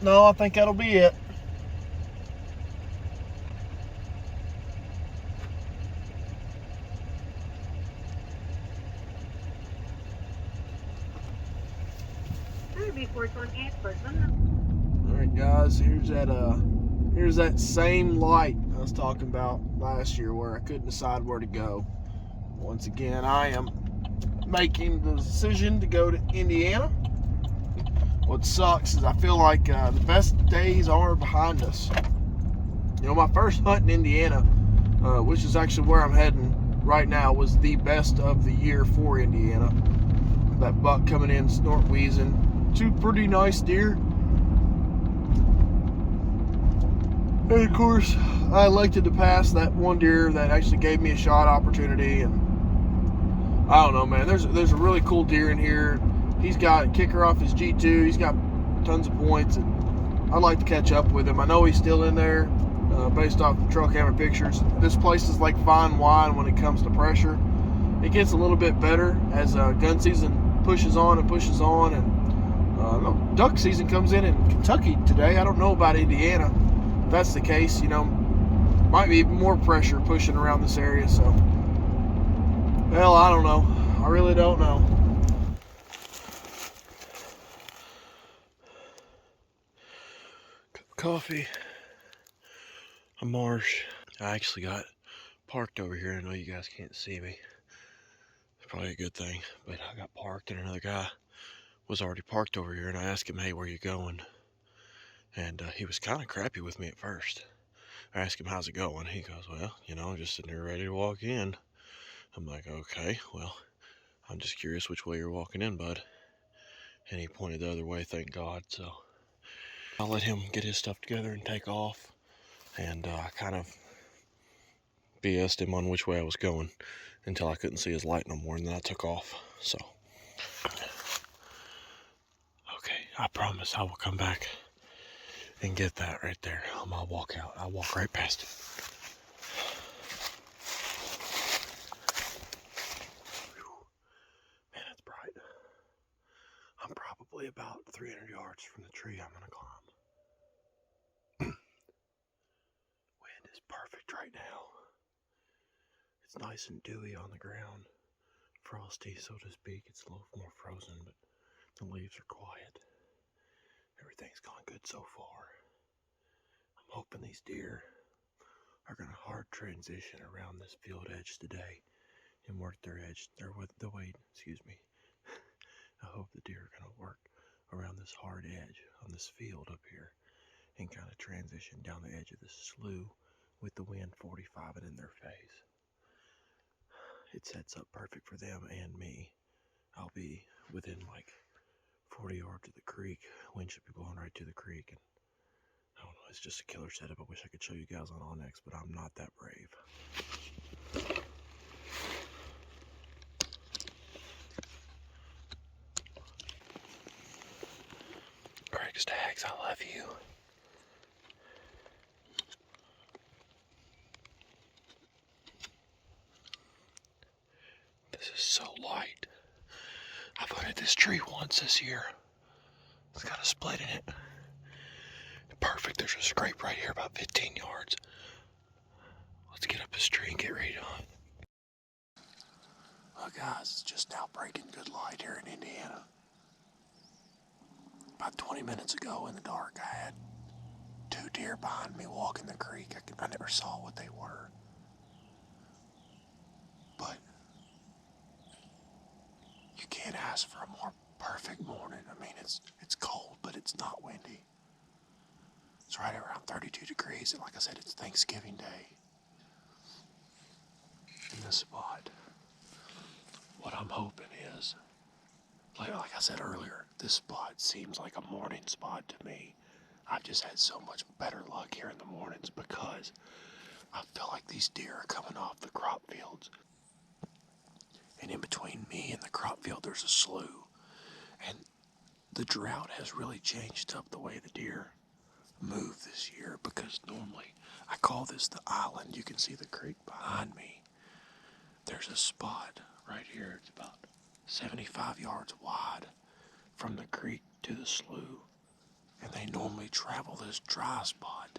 No, I think that'll be it. Alright guys, here's that same light I was talking about last year where I couldn't decide where to go. Once again, I am making the decision to go to Indiana. What sucks is I feel like the best days are behind us. You know, my first hunt in Indiana, which is actually where I'm heading right now, was the best of the year for Indiana. That buck coming in, snort wheezing, two pretty nice deer. And of course, I elected to pass that one deer that actually gave me a shot opportunity. And I don't know, man. There's a really cool deer in here. He's got a kicker off his G2. He's got tons of points, and I'd like to catch up with him. I know he's still in there, based off the trail camera pictures. This place is like fine wine when it comes to pressure. It gets a little bit better as gun season pushes on, and duck season comes in Kentucky today. I don't know about Indiana. If that's the case, you know, might be even more pressure pushing around this area. So, well, I don't know. I really don't know. Cup of coffee, a marsh. I actually got parked over here. I know you guys can't see me. It's probably a good thing, but I got parked and another guy was already parked over here, and I asked him, hey, where you going? And he was kind of crappy with me at first. I asked him, how's it going? He goes, well, you know, just sitting here ready to walk in. I'm like, okay, well, I'm just curious which way you're walking in, bud. And he pointed the other way, thank God. So I'll let him get his stuff together and take off. And I kind of BS'd him on which way I was going until I couldn't see his light no more, and then I took off. So, okay, I promise I will come back and get that right there. I'll walk out. I'll walk right past it. Man, it's bright. I'm probably about 300 yards from the tree I'm gonna climb. Wind is perfect right now. It's nice and dewy on the ground. Frosty, so to speak. It's a little more frozen, but the leaves are quiet. Everything's gone good so far. I'm hoping these deer are going to hard transition around this field edge today and work their way, excuse me. I hope the deer are going to work around this hard edge on this field up here and kind of transition down the edge of this slough with the wind 45 in their face. It sets up perfect for them and me. I'll be within like 40 yards of the creek. Wind should be blowing right to the creek, and I don't know, it's just a killer setup. I wish I could show you guys on Onyx, but I'm not that brave. Craig Staggs, I love you. This is so light. I've hunted this tree once this year. It's got a split in it. Perfect, there's a scrape right here about 15 yards. Let's get up this tree and get ready to hunt. Well guys, it's just now breaking good light here in Indiana. About 20 minutes ago in the dark, I had two deer behind me walking the creek. I never saw what they were. But you can't ask for a more perfect morning. I mean, it's cold, but it's not windy. It's right around 32 degrees, and like I said, it's Thanksgiving Day. In this spot, what I'm hoping is, like I said earlier, this spot seems like a morning spot to me. I've just had so much better luck here in the mornings because I feel like these deer are coming off the crop fields. And in between me and the crop field, there's a slough. And the drought has really changed up the way the deer move this year, because normally, I call this the island. You can see the creek behind me. There's a spot right here. It's about 75 yards wide from the creek to the slough. and they normally travel this dry spot.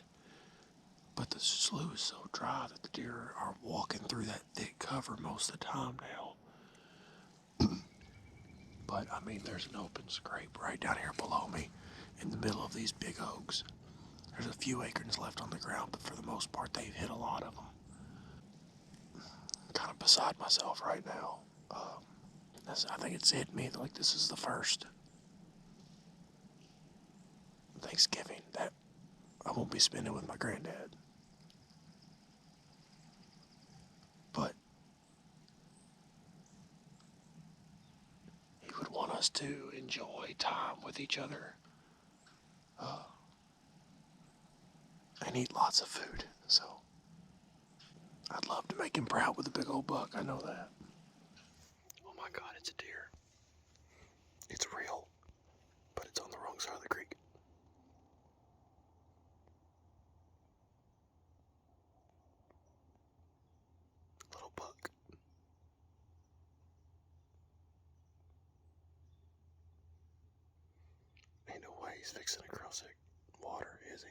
But the slough is so dry that the deer are walking through that thick cover most of the time now. But I mean, there's an open scrape right down here below me in the middle of these big oaks. There's a few acorns left on the ground, but for the most part, they've hit a lot of them. I'm kind of beside myself right now. I think it's hit me like this is the first Thanksgiving that I won't be spending with my granddad. But he would want us to enjoy time with each other and eat lots of food. So I'd love to make him proud with a big old buck. I know that. Oh my God, it's a deer. It's real, but it's on the wrong side of the creek. Little buck. Ain't no way he's fixing to cross that water, is he?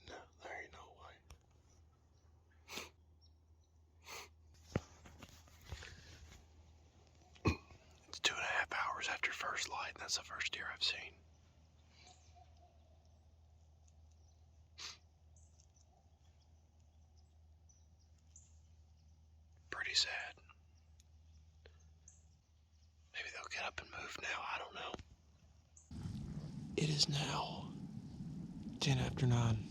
No, there ain't no way. It's 2.5 hours after first light, and that's the first deer I've seen. Pretty sad. Maybe they'll get up and move now, I don't know. It is now 10 after 9.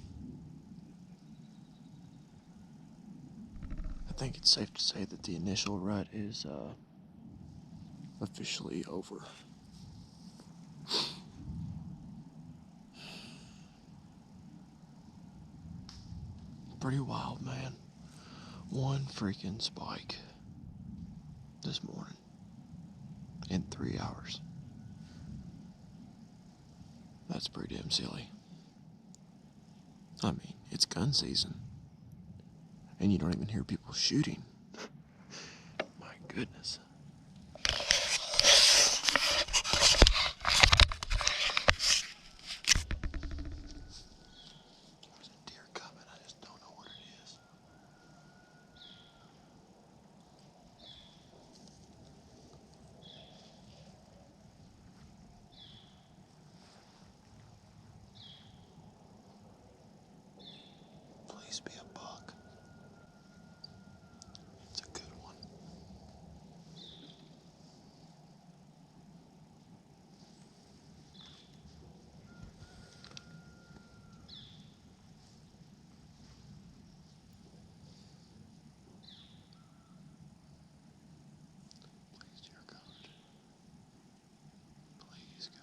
I think it's safe to say that the initial rut is officially over. Pretty wild, man. One freaking spike this morning in 3 hours. That's pretty damn silly. I mean, it's gun season, and you don't even hear people shooting. My goodness. There's a deer coming, I just don't know what it is. Please be a buck. It's a good one. Please, dear God. Please, God.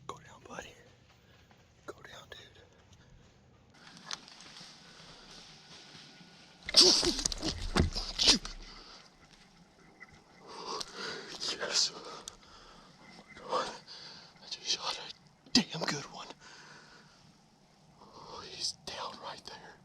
Go down, buddy. Go down, dude. Yes. Oh my God. I just shot a damn good one. Oh, he's down right there.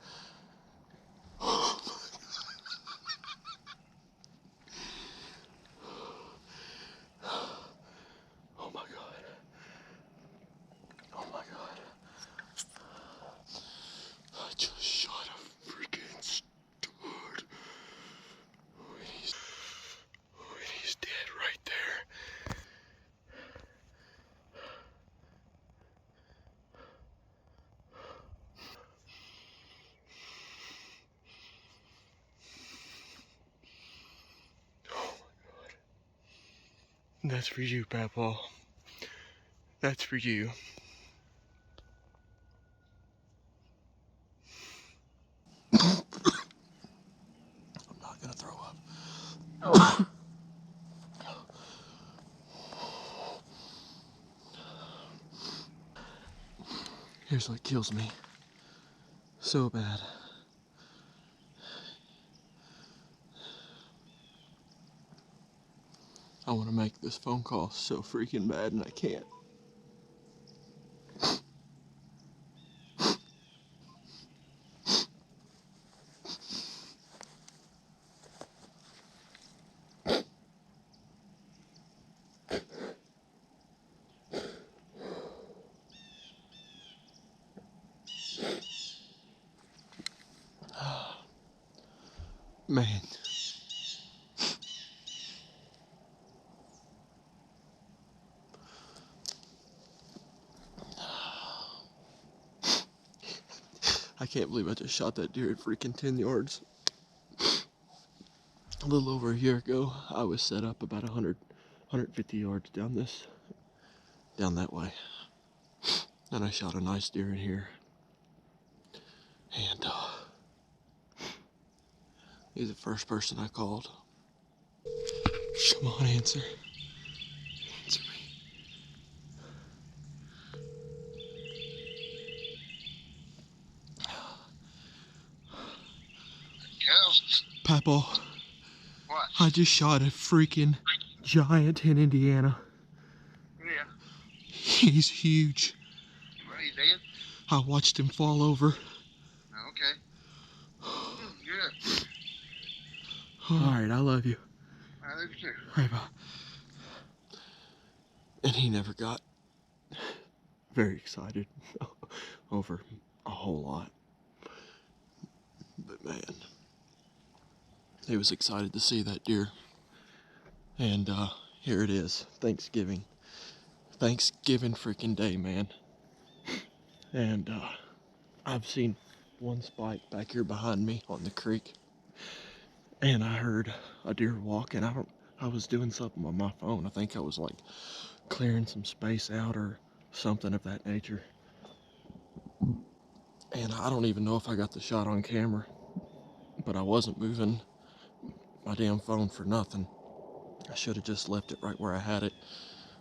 That's for you, Papa. That's for you. I'm not gonna throw up. Oh. Here's what kills me so bad. I want to make this phone call so freaking bad and I can't. Man. I can't believe I just shot that deer at freaking 10 yards. A little over a year ago, I was set up about 150 yards down that way. And I shot a nice deer in here. And he's the first person I called. Come on, answer. Answer me. Yes. Papa. What? I just shot a freaking giant in Indiana. Yeah. He's huge. What, he dead? I watched him fall over. Okay. Good. Alright, I love you. I love you too. Right, bye. And he never got very excited over a whole lot. But man, he was excited to see that deer. And here it is, Thanksgiving. Thanksgiving freaking day, man. And I've seen one spike back here behind me on the creek. And I heard a deer walking. I was doing something on my phone. I think I was like clearing some space out or something of that nature. And I don't even know if I got the shot on camera, but I wasn't moving my damn phone for nothing. I should have just left it right where I had it.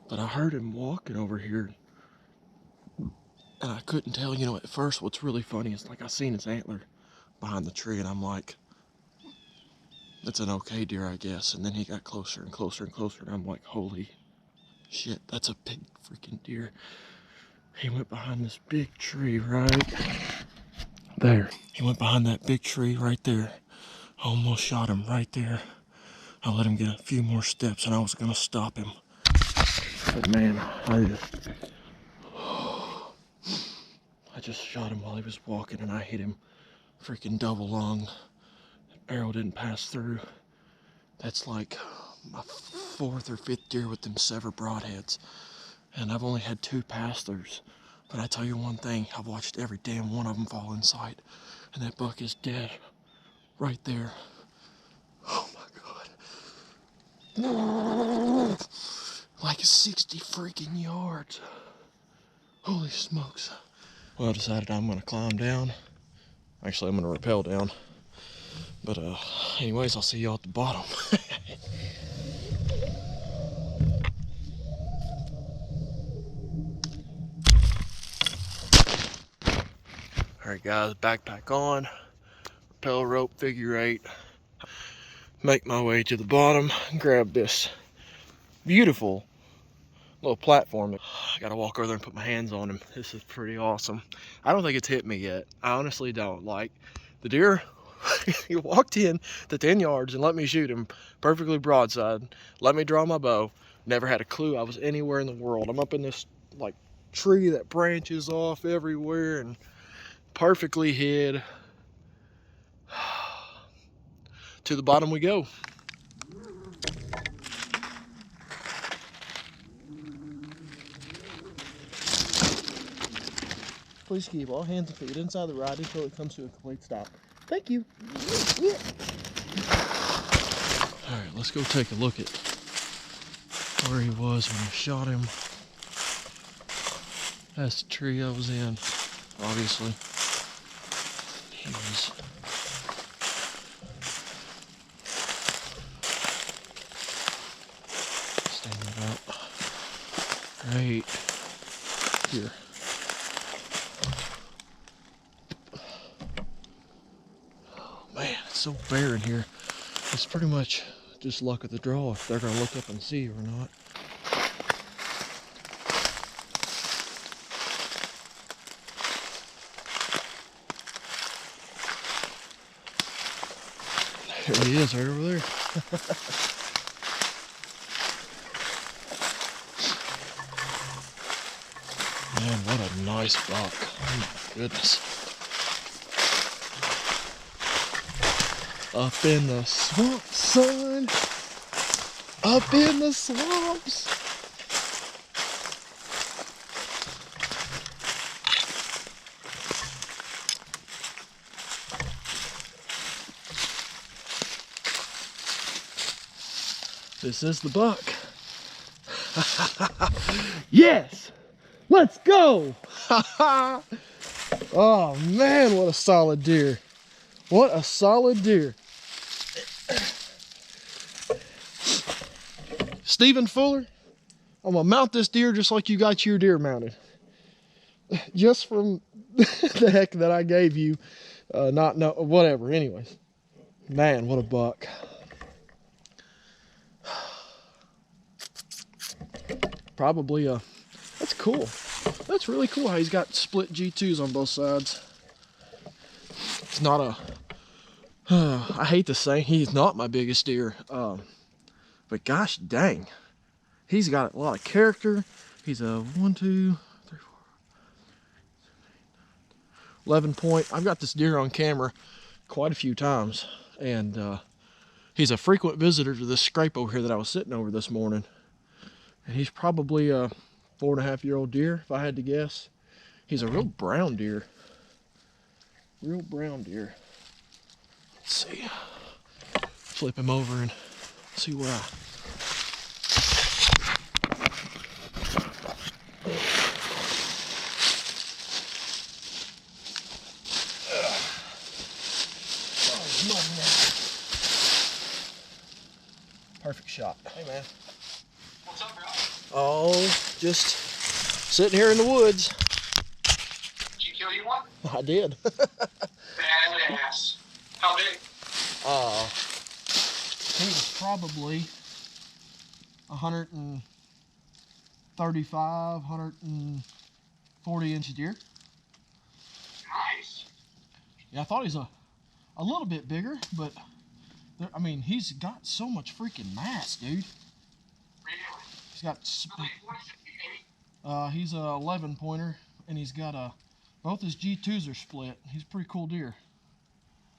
But I heard him walking over here, and I couldn't tell, you know, at first what's really funny is like I seen his antler behind the tree, and I'm like, that's an okay deer, I guess. And then he got closer and closer and closer, and I'm like, holy shit, that's a big freaking deer. He went behind this big tree right there. He went behind that big tree right there. I almost shot him right there. I let him get a few more steps and I was gonna stop him. But man, I just shot him while he was walking and I hit him freaking double lung. Arrow didn't pass through. That's like my 4th or 5th deer with them severed broadheads. And I've only had 2 pass-throughs. But I tell you one thing, I've watched every damn one of them fall in sight. And that buck is dead. Right there. Oh my God. Like 60 freaking yards. Holy smokes. Well, I decided I'm gonna climb down. Actually, I'm gonna rappel down. But anyways, I'll see y'all at the bottom. Alright guys, backpack on, rappel rope, figure 8. Make my way to the bottom, grab this beautiful little platform. I gotta walk over there and put my hands on him. This is pretty awesome. I don't think it's hit me yet. I honestly don't. Like, the deer, he walked in to 10 yards and let me shoot him perfectly broadside. Let me draw my bow. Never had a clue I was anywhere in the world. I'm up in this like tree that branches off everywhere and perfectly hid. To the bottom we go. Please keep all hands and feet inside the ride until it comes to a complete stop. Thank you. All right, let's go take a look at where he was when I shot him. That's the tree I was in, obviously. He was standing about right here. Oh man, it's so bare in here. It's pretty much just luck of the draw if they're gonna look up and see you or not. There he is, right over there. Man, what a nice buck. Oh my goodness. Up in the swamp, son. Up in the swamps. This is the buck. Yes! Let's go! Oh man, what a solid deer. What a solid deer. Stephen Fuller, I'm gonna mount this deer just like you got your deer mounted. Just from the heck that I gave you, whatever, anyways. Man, what a buck. Probably that's cool. That's really cool how he's got split G2s on both sides. It's not a, I hate to say he's not my biggest deer, but gosh dang, he's got a lot of character. He's a 1, 2, 3, 4, 11 point. I've got this deer on camera quite a few times, and he's a frequent visitor to this scrape over here that I was sitting over this morning. And he's probably a 4.5-year-old deer, if I had to guess. He's a real brown deer. Real brown deer. Let's see. Flip him over and see where I... Perfect shot. Hey, man. What's up, bro? Oh, just sitting here in the woods. Did you kill you one? I did. Badass. How big? He was probably 135, 140 inch deer. Nice. Yeah, I thought he's a little bit bigger, but I mean, he's got so much freaking mass, dude. Really? He's got, What is it, he's a 11 pointer, and he's got both his G2s are split. He's a pretty cool deer.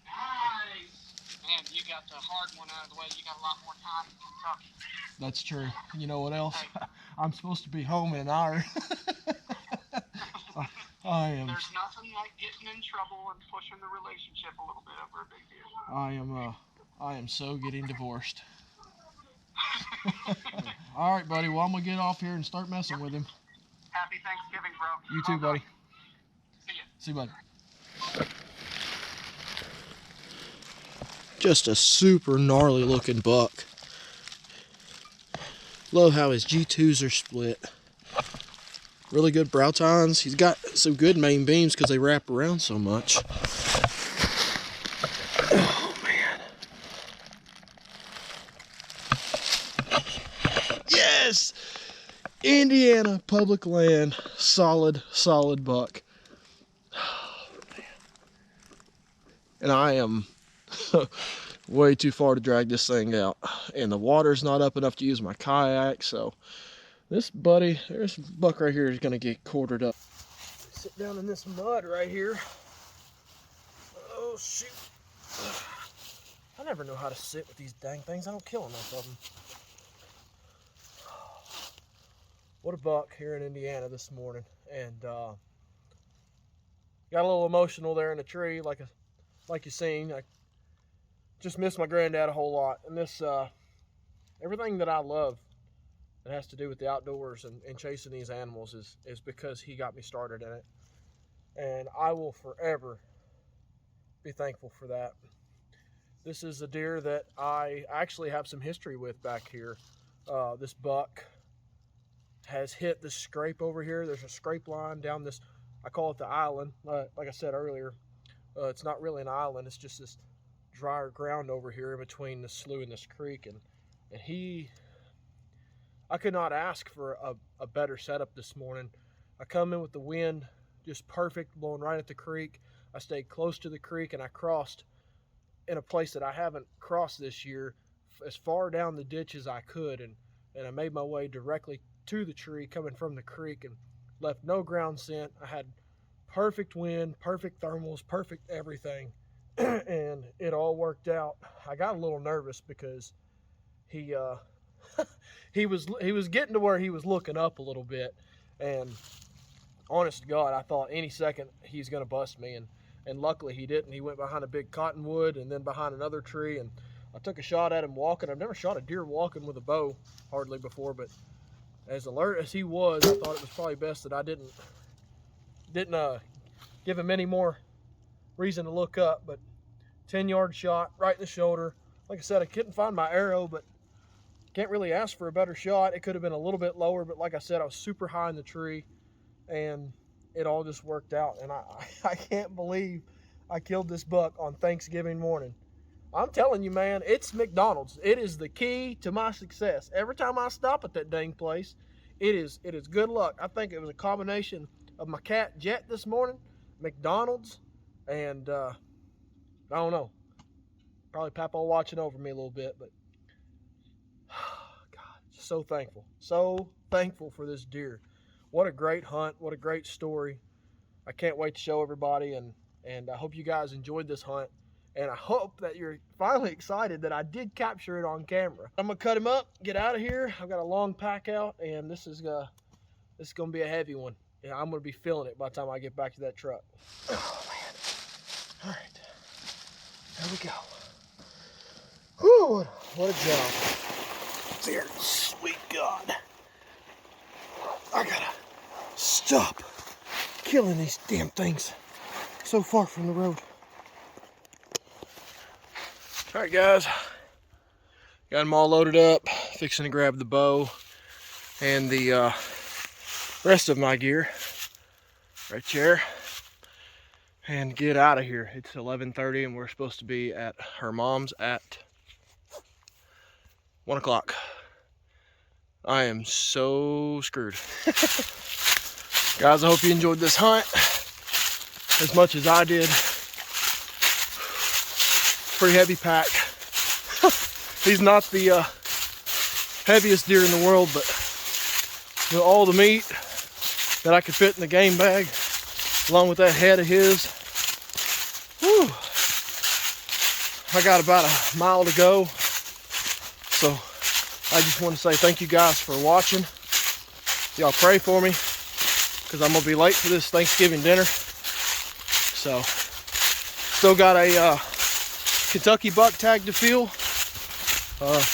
Nice. Man, you got the hard one out of the way. You got a lot more time in Kentucky. That's true. You know what else? I'm supposed to be home in an hour. I am. There's nothing like getting in trouble and pushing the relationship a little bit over a big deal. I am so getting divorced. All right, buddy. Well, I'm gonna get off here and start messing with him. Happy Thanksgiving, bro. You too, buddy. See ya. See you, bud. Just a super gnarly looking buck. Love how his G2s are split. Really good brow tines. He's got some good main beams because they wrap around so much. Oh, man. Yes! Indiana public land. Solid, solid buck. Oh, man. And I am way too far to drag this thing out. And the water's not up enough to use my kayak, so this buck right here is gonna get quartered up. Sit down in this mud right here. Oh shoot. I never know how to sit with these dang things. I don't kill enough of them. What a buck here in Indiana this morning. And got a little emotional there in the tree, like you seen. I just miss my granddad a whole lot. And this everything that I love that has to do with the outdoors and chasing these animals is because he got me started in it. And I will forever be thankful for that. This is a deer that I actually have some history with back here. This buck has hit this scrape over here. There's a scrape line down this, I call it the island. Like I said earlier, it's not really an island. It's just this drier ground over here in between this slough and this creek. And I could not ask for a better setup this morning. I come in with the wind just perfect, blowing right at the creek. I stayed close to the creek, and I crossed in a place that I haven't crossed this year, as far down the ditch as I could, and I made my way directly to the tree coming from the creek and left no ground scent. I had perfect wind, perfect thermals, perfect everything, and it all worked out. I got a little nervous because he was getting to where he was looking up a little bit, and honest to God, I thought any second he's going to bust me, and luckily he didn't. He went behind a big cottonwood and then behind another tree, and I took a shot at him walking. I've never shot a deer walking with a bow hardly before, but as alert as he was, I thought it was probably best that I didn't give him any more reason to look up. But 10-yard shot right in the shoulder. Like I said, I couldn't find my arrow, but can't really ask for a better shot. It could have been a little bit lower, but like I said, I was super high in the tree, and it all just worked out. And I can't believe I killed this buck on Thanksgiving morning. I'm telling you, man, it's McDonald's. It is the key to my success. Every time I stop at that dang place, it is good luck. I think it was a combination of my cat Jet this morning, McDonald's, and I don't know, probably Papa watching over me a little bit, but God, so thankful for this deer. What a great hunt. What a great story. I can't wait to show everybody, and I hope you guys enjoyed this hunt. And I hope that you're finally excited that I did capture it on camera. I'm gonna cut him up, get out of here. I've got a long pack out, and this is gonna be a heavy one. Yeah, I'm gonna be feeling it by the time I get back to that truck. Oh man. All right, there we go. Whew, what a job. Dear sweet God. I gotta stop killing these damn things so far from the road. All right, guys, got them all loaded up, fixing to grab the bow and the rest of my gear right there and get out of here. It's 11:30 and we're supposed to be at her mom's at 1 o'clock. I am so screwed. Guys, I hope you enjoyed this hunt as much as I did. Pretty heavy pack. He's not the heaviest deer in the world, but with all the meat that I could fit in the game bag, along with that head of his, whew, I got about a mile to go. So I just want to say thank you guys for watching. Y'all pray for me, because I'm gonna be late for this Thanksgiving dinner. So still got a Kentucky buck tag to fill,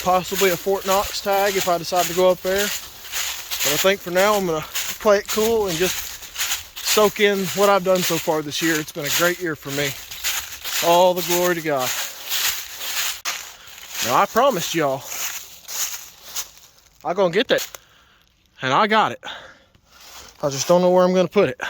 possibly a Fort Knox tag if I decide to go up there. But I think for now I'm gonna play it cool and just soak in what I've done so far this year. It's been a great year for me. All the glory to God. Now I promised y'all I'm gonna get that, and I got it. I just don't know where I'm gonna put it.